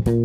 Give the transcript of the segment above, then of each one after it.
Hello,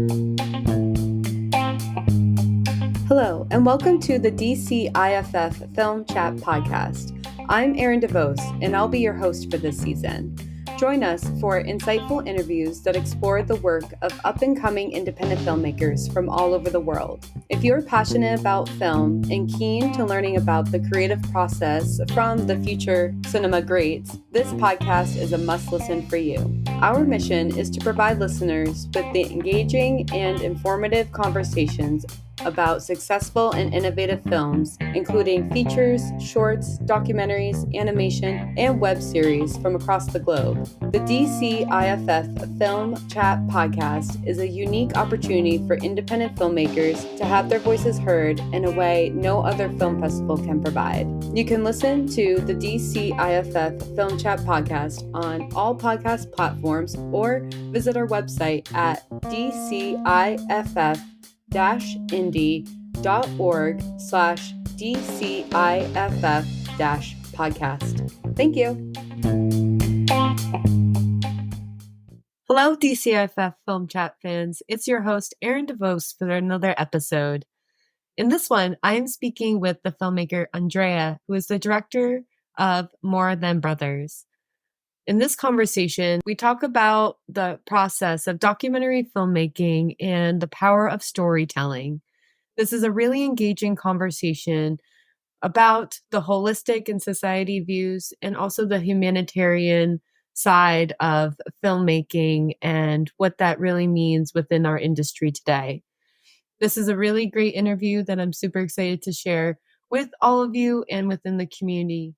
and welcome to the DCIFF Film Chat Podcast. I'm Erin DeVos, and I'll be your host for this season. Join us for insightful interviews that explore the work of up-and-coming independent filmmakers from all over the world. If you're passionate about film and keen to learning about the creative process from the future cinema greats, this podcast is a must-listen for you. Our mission is to provide listeners with the engaging and informative conversations about successful and innovative films, including features, shorts, documentaries, animation, and web series from across the globe. The DCIFF Film Chat Podcast is a unique opportunity for independent filmmakers to have their voices heard in a way no other film festival can provide. You can listen to the DCIFF Film Chat Podcast on all podcast platforms or visit our website at DCIFF-indie.org/DCIFF-podcast. Thank you. Hello, DCIFF Film Chat fans. It's your host, Erin DeVos, for another episode. In this one, I am speaking with the filmmaker Andrea, who is the director of More Than Brothers. In this conversation, we talk about the process of documentary filmmaking and the power of storytelling. This is a really engaging conversation about the holistic and society views and also the humanitarian side of filmmaking and what that really means within our industry today. This is a really great interview that I'm super excited to share with all of you and within the community.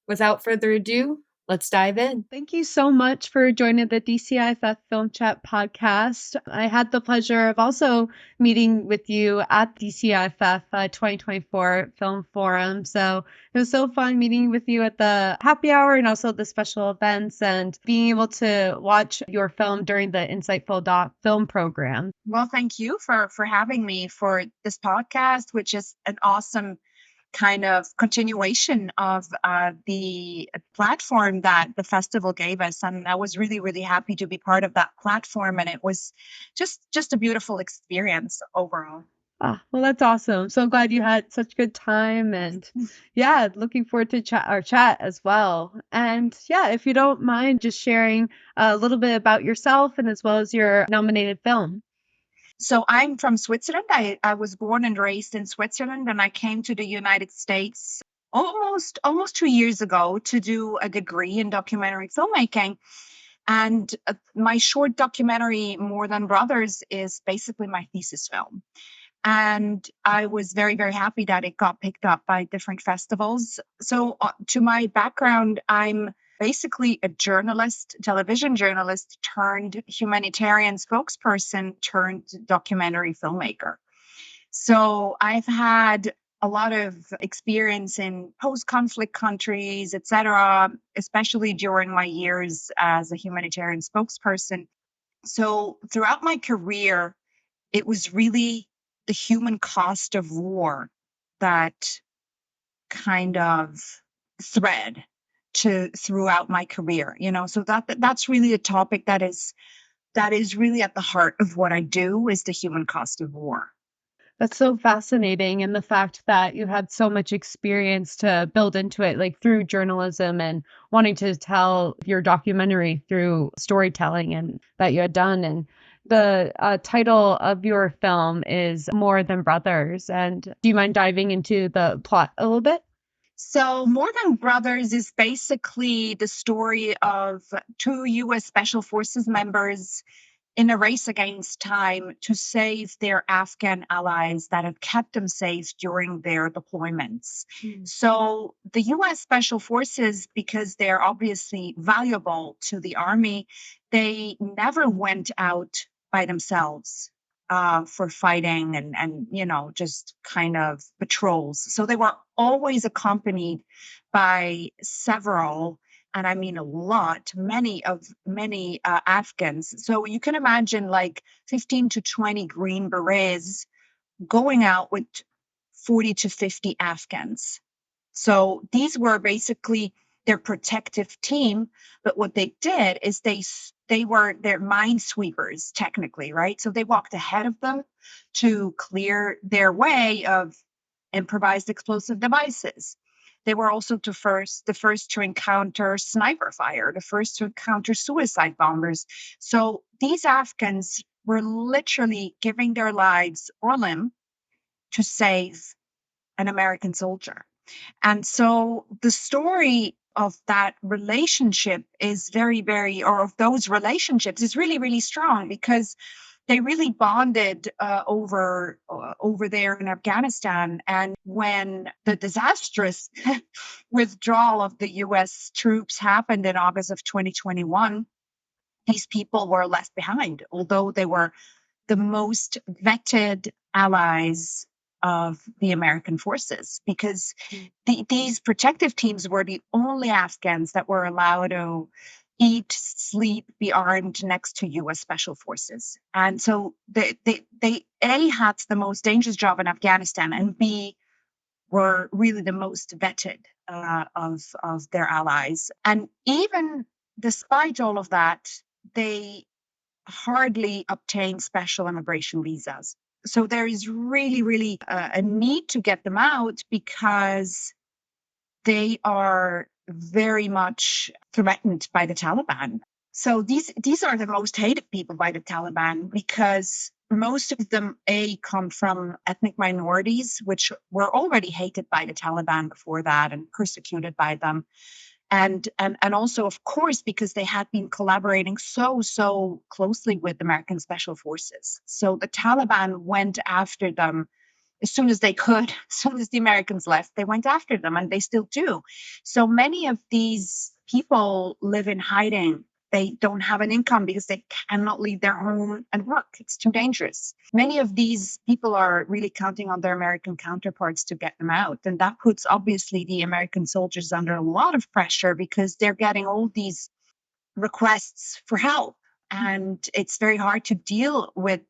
Without further ado, let's dive in. Thank you so much for joining the DCIFF Film Chat podcast. I had the pleasure of also meeting with you at DCIFF 2024 Film Forum. So it was so fun meeting with you at the happy hour and also the special events and being able to watch your film during the Insightful Doc film program. Well, thank you for having me for this podcast, which is an awesome kind of continuation of the platform that the festival gave us. And I was really, really happy to be part of that platform. And it was just a beautiful experience overall. Well, that's awesome. So glad you had such good time. And yeah, looking forward to chat as well. And yeah, if you don't mind just sharing a little bit about yourself and as well as your nominated film. So I'm from Switzerland. I was born and raised in Switzerland, and I came to the United States almost 2 years ago to do a degree in documentary filmmaking. And my short documentary, More Than Brothers, is basically my thesis film. And I was very, very happy that it got picked up by different festivals. So to my background, I'm basically a journalist, television journalist turned humanitarian spokesperson turned documentary filmmaker. So I've had a lot of experience in post-conflict countries, etc., especially during my years as a humanitarian spokesperson. So throughout my career, it was really the human cost of war that kind of thread throughout my career, so that's really a topic that is really at the heart of what I do, is the human cost of war. That's so fascinating. And the fact that you had so much experience to build into it, like through journalism and wanting to tell your documentary through storytelling and that you had done. And the title of your film is More Than Brothers. And do you mind diving into the plot a little bit? So More Than Brothers is basically the story of two U.S. Special Forces members in a race against time to save their Afghan allies that had kept them safe during their deployments. So the U.S. Special Forces, because they're obviously valuable to the Army, they never went out by themselves for fighting and just kind of patrols. So they were always accompanied by several, and I mean a lot, many Afghans. So you can imagine like 15 to 20 Green Berets going out with 40 to 50 Afghans. So these were basically their protective team. But what they did is they they're minesweepers, technically, right? So they walked ahead of them to clear their way of improvised explosive devices. They were also the first to encounter sniper fire, the first to encounter suicide bombers. So these Afghans were literally giving their lives or limb to save an American soldier. And so the story of that relationship is or of those relationships is really, really strong, because they really bonded over there in Afghanistan. And when the disastrous withdrawal of the U.S. troops happened in August of 2021, these people were left behind, although they were the most vetted allies of the American forces, because these protective teams were the only Afghans that were allowed to eat, sleep, be armed next to U.S. Special Forces. And so they A, had the most dangerous job in Afghanistan, and B, were really the most vetted of their allies. And even despite all of that, they hardly obtain special immigration visas. So there is really, really a need to get them out, because they are very much threatened by the Taliban. So these are the most hated people by the Taliban, because most of them come from ethnic minorities, which were already hated by the Taliban before that and persecuted by them. And also, of course, because they had been collaborating so closely with American special forces. So the Taliban went after them as soon as they could. As soon as the Americans left, they went after them, and they still do. So many of these people live in hiding. They don't have an income because they cannot leave their home and work. It's too dangerous. Many of these people are really counting on their American counterparts to get them out. And that puts, obviously, the American soldiers under a lot of pressure, because they're getting all these requests for help. And it's very hard to deal with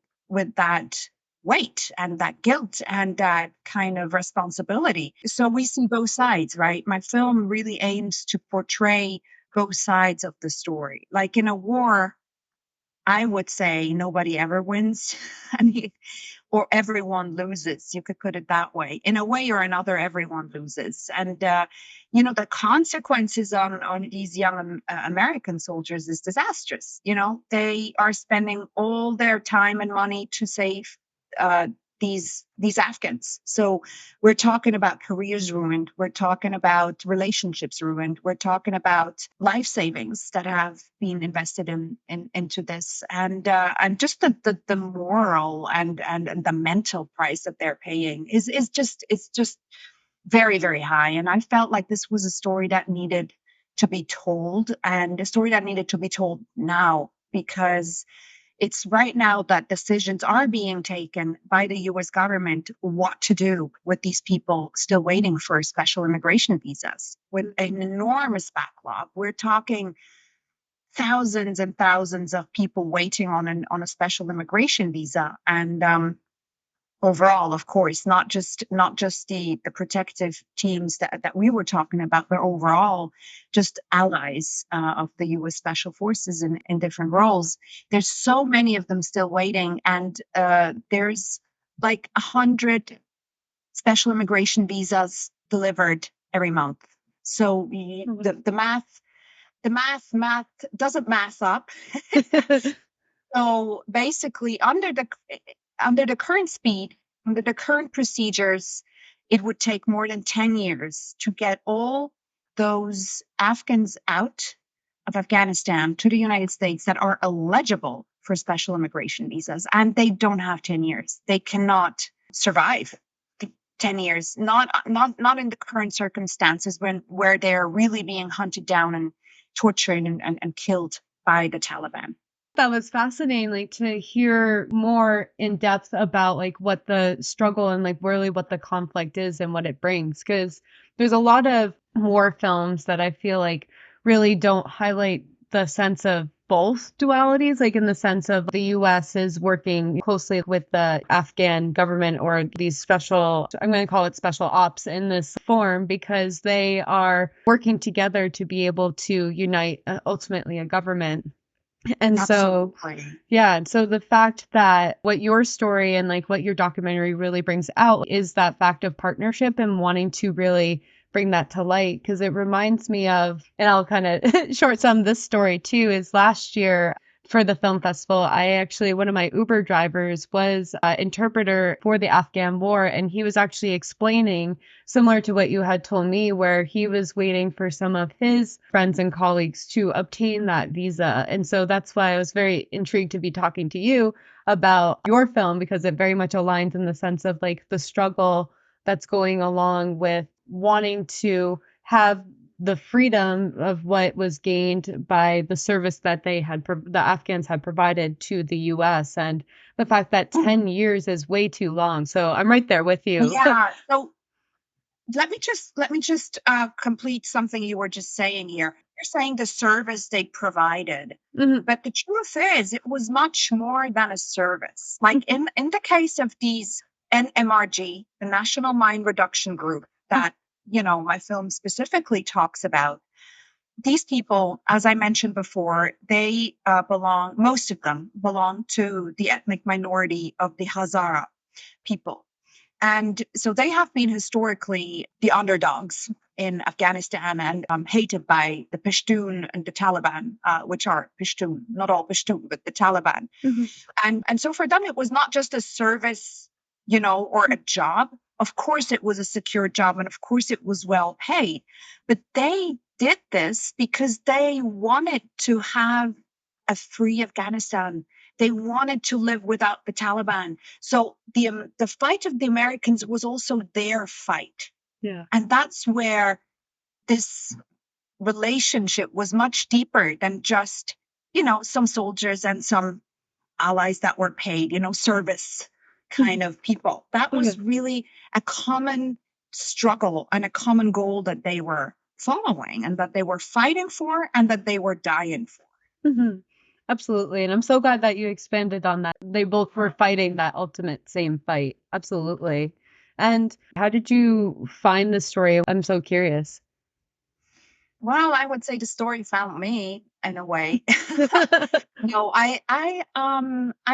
that weight and that guilt and that kind of responsibility. So we see both sides, right? My film really aims to portray both sides of the story. Like in a war, I would say nobody ever wins. I mean, or everyone loses. You could put it that way. In a way or another, everyone loses. And, the consequences on these young American soldiers is disastrous. They are spending all their time and money to save these Afghans. So we're talking about careers ruined. We're talking about relationships ruined. We're talking about life savings that have been invested into this, and just the moral and the mental price that they're paying is just very, very high. And I felt like this was a story that needed to be told, and a story that needed to be told now, because it's right now that decisions are being taken by the US government what to do with these people still waiting for special immigration visas with an enormous backlog. We're talking thousands and thousands of people waiting on a special immigration visa. And overall, of course, not just the protective teams that we were talking about, but overall, just allies of the U.S. Special Forces in different roles. There's so many of them still waiting, and there's like 100 special immigration visas delivered every month. So the math doesn't math up. So basically, under the current speed, under the current procedures, it would take more than 10 years to get all those Afghans out of Afghanistan to the United States that are eligible for special immigration visas. And they don't have 10 years. They cannot survive 10 years, not in the current circumstances where they're really being hunted down and tortured and killed by the Taliban. That was fascinating, like to hear more in depth about like what the struggle and like really what the conflict is and what it brings. Because there's a lot of war films that I feel like really don't highlight the sense of both dualities, like in the sense of the US is working closely with the Afghan government or these special, I'm going to call it special ops in this form, because they are working together to be able to unite ultimately a government. And so, Absolutely. yeah. And so the fact that what your story and like what your documentary really brings out is that fact of partnership and wanting to really bring that to light. Cause it reminds me of, and I'll kind of short sum this story too, is last year for the film festival, one of my Uber drivers was an interpreter for the Afghan war. And he was actually explaining similar to what you had told me, where he was waiting for some of his friends and colleagues to obtain that visa. And so that's why I was very intrigued to be talking to you about your film, because it very much aligns in the sense of like the struggle that's going along with wanting to have the freedom of what was gained by the service that the Afghans had provided to the US, and the fact that 10 years is way too long. So I'm right there with you. Yeah. So let me just complete something you were just saying here. You're saying the service they provided, Mhm. but the truth is, it was much more than a service. Like in the case of these NMRG, the National Mine Reduction Group, that my film specifically talks about. These people, as I mentioned before, they most of them belong to the ethnic minority of the Hazara people. And so they have been historically the underdogs in Afghanistan and hated by the Pashtun and the Taliban, which are Pashtun, not all Pashtun, but the Taliban. Mhm. And so for them, it was not just a service, or a job. Of course, it was a secure job, and of course, it was well paid. But they did this because they wanted to have a free Afghanistan. They wanted to live without the Taliban. So the fight of the Americans was also their fight, Yeah. and that's where this relationship was much deeper than just some soldiers and some allies that were paid, service kind of people. That Okay. was really a common struggle and a common goal that they were following and that they were fighting for and that they were dying for. Hmm. Absolutely. And I'm so glad that you expanded on that. They both were fighting that ultimate same fight. Absolutely. And how did you find this story? I'm so curious. Well, I would say the story found me in a way. No, I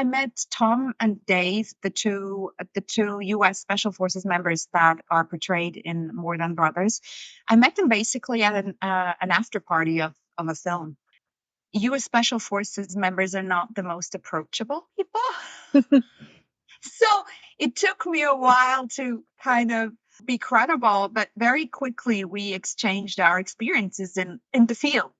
met Tom and Dave, the two U.S. Special Forces members that are portrayed in More Than Brothers. I met them basically at an after party of a film. U.S. Special Forces members are not the most approachable people. So it took me a while to kind of be credible, but very quickly we exchanged our experiences in the field.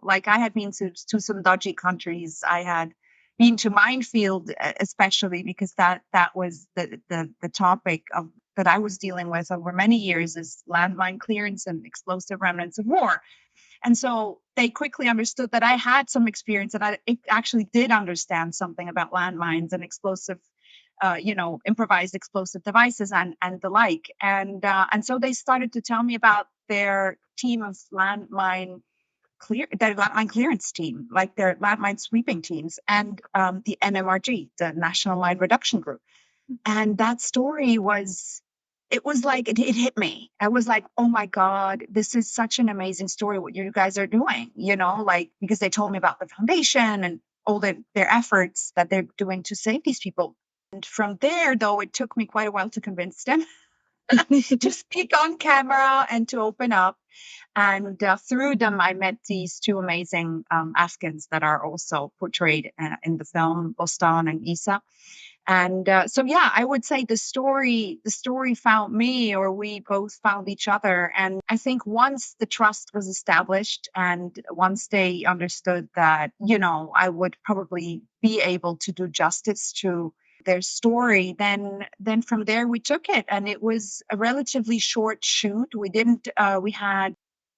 Like I had been to some dodgy countries. I had been to minefield, especially because that was the topic of that I was dealing with over many years is landmine clearance and explosive remnants of war. And so they quickly understood that I had some experience and I actually did understand something about landmines and explosive, improvised explosive devices and the like. And so they started to tell me about their team of their landmine clearance team, like their landmine sweeping teams, and the NMRG, the National Mine Reduction Group. And that story it was like it hit me. I was like, oh my God, this is such an amazing story what you guys are doing, like because they told me about the foundation and all their efforts that they're doing to save these people. And from there, though, it took me quite a while to convince them to speak on camera and to open up. And through them, I met these two amazing Afghans that are also portrayed in the film, Bostan and Isa. And so yeah, I would say the story found me, or we both found each other. And I think once the trust was established and once they understood that I would probably be able to do justice to their story, then from there we took it. And it was a relatively short shoot. We had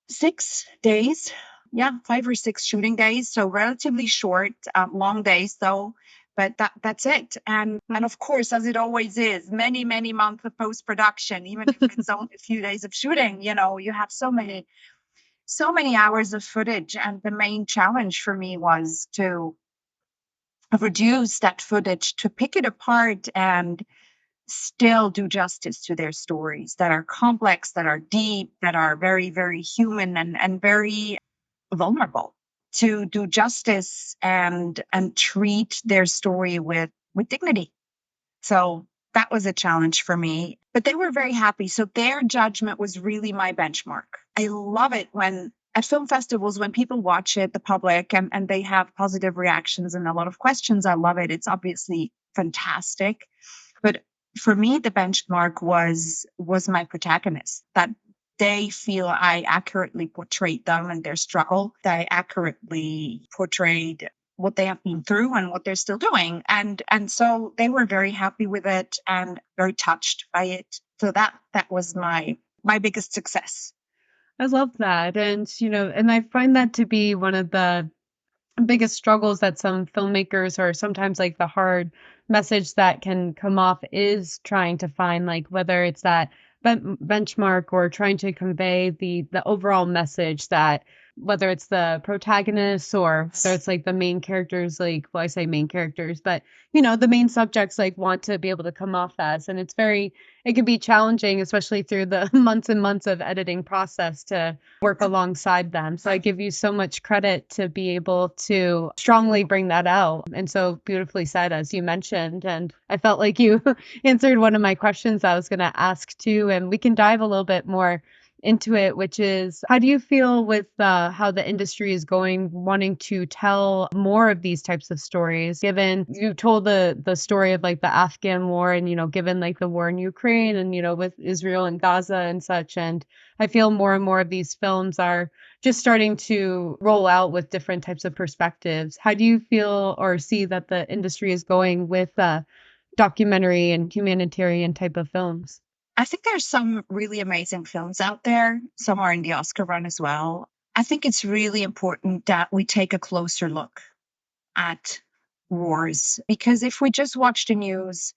6 days, yeah, 5 or 6 shooting days, so relatively short, long days though. But that's it. And of course, as it always is, many months of post production. Even if it's only a few days of shooting, you have so many hours of footage. And the main challenge for me was to reduce that footage, to pick it apart and still do justice to their stories that are complex, that are deep, that are very, very human and very vulnerable. to do justice and treat their story with dignity. So that was a challenge for me, but they were very happy. So their judgment was really my benchmark. I love it when at film festivals, when people watch it, the public, and they have positive reactions and a lot of questions. I love it. It's obviously fantastic. But for me, the benchmark was my protagonist, that they feel I accurately portrayed them and their struggle, that I accurately portrayed what they have been through and what they're still doing. And so they were very happy with it and very touched by it. So that was my biggest success. I love that. And, and I find that to be one of the biggest struggles that some filmmakers, or sometimes like the hard message that can come off, is trying to find, like, whether it's that benchmark or trying to convey the overall message, that whether it's the protagonist or whether it's like the main characters, like, well, I say main characters, but the main subjects, like, want to be able to come off as. And it can be challenging, especially through the months and months of editing process, to work alongside them. So I give you so much credit to be able to strongly bring that out. And so beautifully said, as you mentioned. And I felt like you answered one of my questions I was going to ask too. And we can dive a little bit more into it, which is, how do you feel with how the industry is going, wanting to tell more of these types of stories, given you told the story of like the Afghan war, and given like the war in Ukraine, and with Israel and Gaza and such. And I feel more and more of these films are just starting to roll out with different types of perspectives. How do you feel or see that the industry is going with documentary and humanitarian type of films? I think there's some really amazing films out there. Some are in the Oscar run as well. I think it's really important that we take a closer look at wars, because if we just watch the news,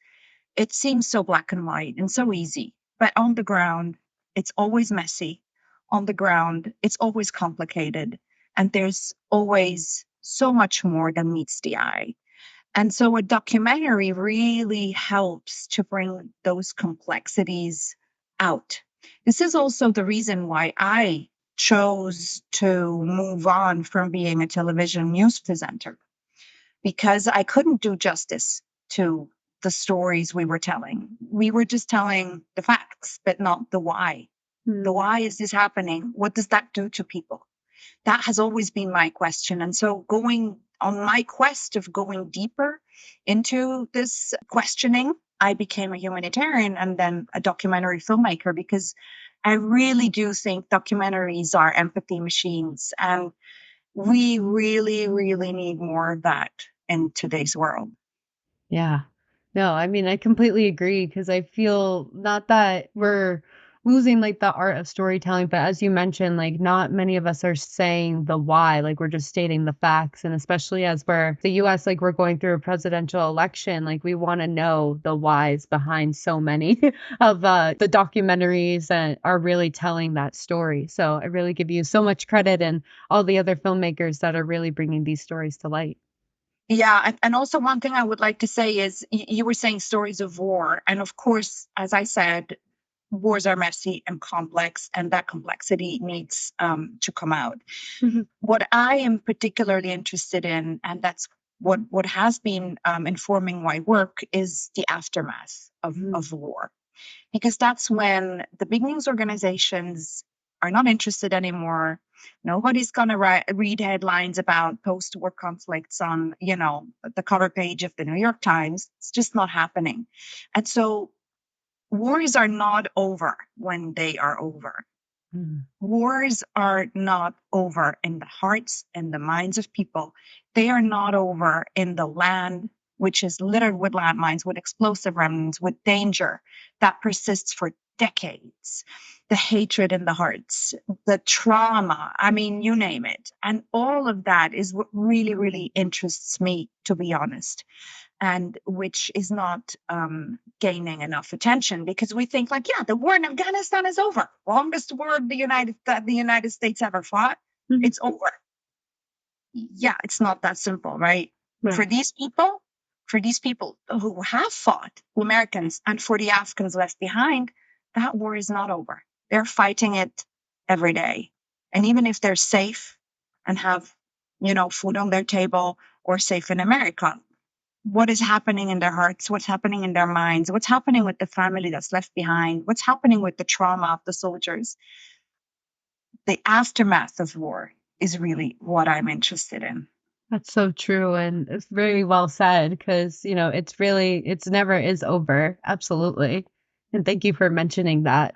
it seems so black and white and so easy. But on the ground, it's always messy. On the ground, it's always complicated. And there's always so much more than meets the eye. And so a documentary really helps to bring those complexities out. This is also the reason why I chose to move on from being a television news presenter, because I couldn't do justice to the stories we were telling. We were just telling the facts, but not the why. The why is this happening? What does that do to people? That has always been my question. And so going on my quest of going deeper into this questioning, I became a humanitarian and then a documentary filmmaker, because I really do think documentaries are empathy machines. And we really, really need more of that in today's world. Yeah. No, I mean, I completely agree, because I feel not that we're losing like the art of storytelling, but as you mentioned, like, not many of us are saying the why, like, we're just stating the facts. And especially as we're the US, like, we're going through a presidential election, like, we want to know the whys behind so many of the documentaries that are really telling that story. So I really give you so much credit, and all the other filmmakers that are really bringing these stories to light. Yeah, and also one thing I would like to say is you were saying stories of war. And of course, as I said, wars are messy and complex, and that complexity needs to come out. What I am particularly interested in, and that's what has been informing my work, is the aftermath of war, because that's when the big news organizations are not interested anymore. Nobody's going to read headlines about post-war conflicts on, the cover page of the New York Times. It's just not happening. And so wars are not over when they are over. Wars are not over in the hearts and the minds of people. They are not over in the land, which is littered with landmines, with explosive remnants, with danger that persists for decades. The hatred in the hearts, the trauma, I mean, you name it. And all of that is what really, really interests me, to be honest, and which is not gaining enough attention, because we think like, yeah, the war in Afghanistan is over. Longest war the United States ever fought. It's over. Yeah, it's not that simple, right? Right. For these people who have fought, Americans, and for the Afghans left behind, that war is not over. They're fighting it every day. And even if they're safe and have food on their table or safe in America. What is happening in their hearts? What's happening in their minds? What's happening with the family that's left behind? What's happening with the trauma of the soldiers? The aftermath of war is really what I'm interested in. That's so true. And it's very well said because, it's never is over. Absolutely. And thank you for mentioning that.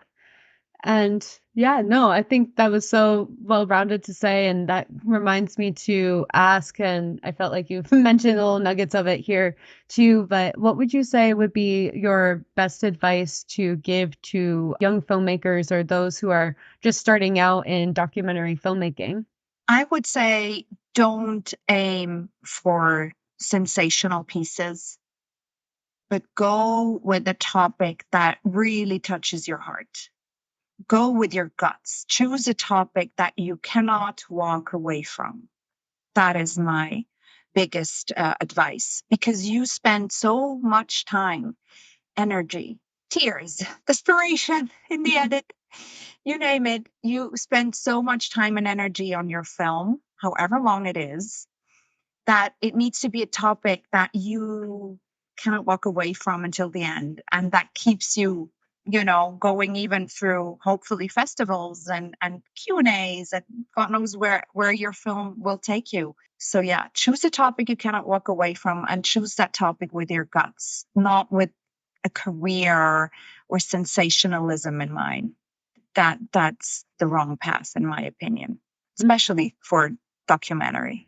And yeah, no, I think that was so well rounded to say. And that reminds me to ask, and I felt like you've mentioned little nuggets of it here too. But what would you say would be your best advice to give to young filmmakers or those who are just starting out in documentary filmmaking? I would say don't aim for sensational pieces, but go with a topic that really touches your heart. Go with your guts. Choose a topic that you cannot walk away from. That is my biggest advice, because you spend so much time, energy, tears, desperation in the edit, you name it. You spend so much time and energy on your film, however long it is, that it needs to be a topic that you cannot walk away from until the end, and that keeps you going even through hopefully festivals and Q&As, and God knows where your film will take you. So yeah, choose a topic you cannot walk away from, and choose that topic with your guts, not with a career or sensationalism in mind. That's the wrong path, in my opinion, especially for documentary.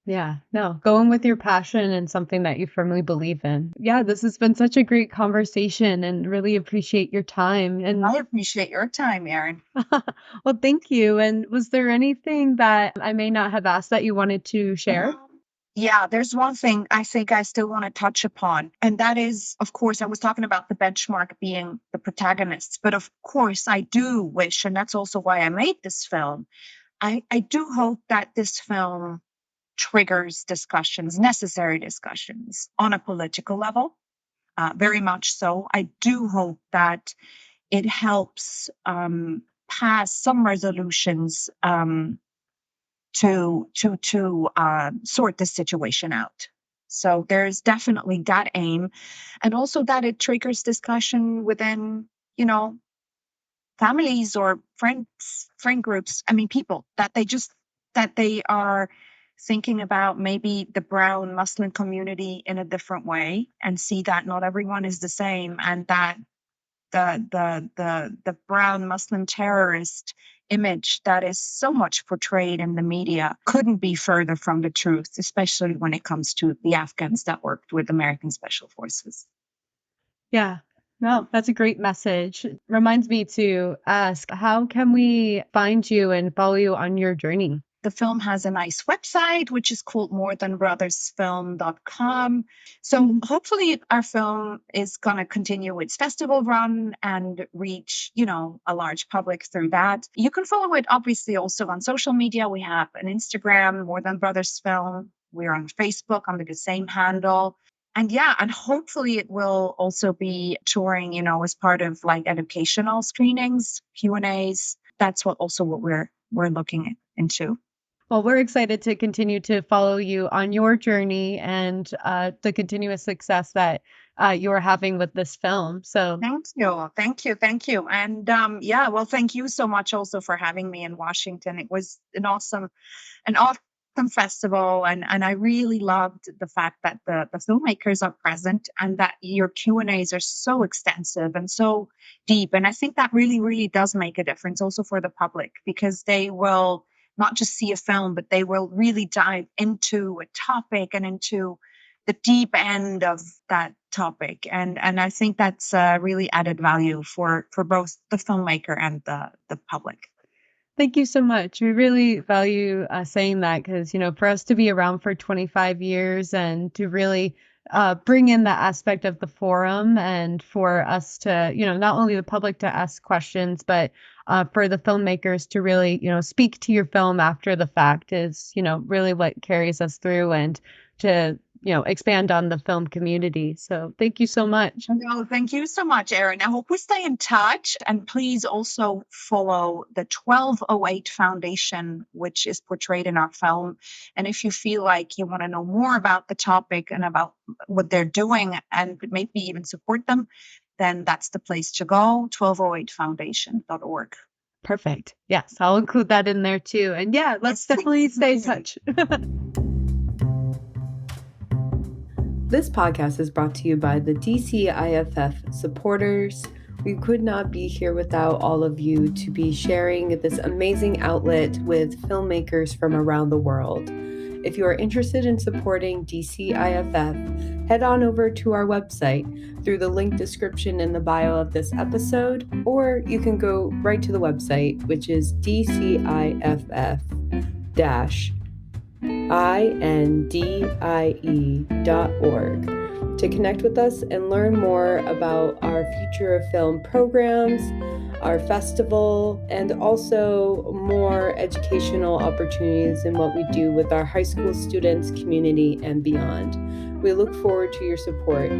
Yeah, no, going with your passion and something that you firmly believe in. Yeah, this has been such a great conversation and really appreciate your time. And I appreciate your time, Erin. well, thank you. And was there anything that I may not have asked that you wanted to share? Yeah, there's one thing I think I still want to touch upon, and that is, of course, I was talking about the benchmark being the protagonists, but of course, I do wish, and that's also why I made this film. I do hope that this film triggers discussions, necessary discussions on a political level, very much so. I do hope that it helps pass some resolutions to sort this situation out. So there's definitely that aim, and also that it triggers discussion within, you know, families or friend groups. I mean, people that they are thinking about maybe the brown Muslim community in a different way, and see that not everyone is the same, and that the brown Muslim terrorist image that is so much portrayed in the media couldn't be further from the truth, especially when it comes to the Afghans that worked with American Special Forces. Yeah. No, that's a great message. Reminds me to ask, how can we find you and follow you on your journey? The film has a nice website, which is called morethanbrothersfilm.com. So hopefully our film is going to continue its festival run and reach, a large public through that. You can follow it obviously also on social media. We have an Instagram, More Than Brothers Film. We're on Facebook under the same handle. And yeah, and hopefully it will also be touring, as part of like educational screenings, Q&As. That's what we're looking into. Well, we're excited to continue to follow you on your journey and the continuous success that you're having with this film. So, Thank you. And yeah, well, thank you so much also for having me in Washington. It was an awesome festival, and I really loved the fact that the filmmakers are present, and that your Q&As are so extensive and so deep. And I think that really, really does make a difference also for the public, because they will not just see a film, but they will really dive into a topic and into the deep end of that topic. And I think that's really added value for both the filmmaker and the public. thank you so much. We really value saying that because, for us to be around for 25 years and to really bring in that aspect of the forum and for us to, not only the public to ask questions, but for the filmmakers to really, speak to your film after the fact is, really what carries us through, and to expand on the film community. So thank you so much. No, thank you so much, Erin. I hope we stay in touch. And please also follow the 1208 Foundation, which is portrayed in our film. And if you feel like you want to know more about the topic and about what they're doing and maybe even support them, then that's the place to go, 1208foundation.org. Perfect. Yes, I'll include that in there too. And yeah, let's definitely stay in touch. This podcast is brought to you by the DCIFF supporters. We could not be here without all of you to be sharing this amazing outlet with filmmakers from around the world. If you are interested in supporting DCIFF, head on over to our website through the link description in the bio of this episode, or you can go right to the website, which is DCIFF-INDIE.org, to connect with us and learn more about our Future of Film programs, our festival, and also more educational opportunities in what we do with our high school students, community, and beyond. We look forward to your support.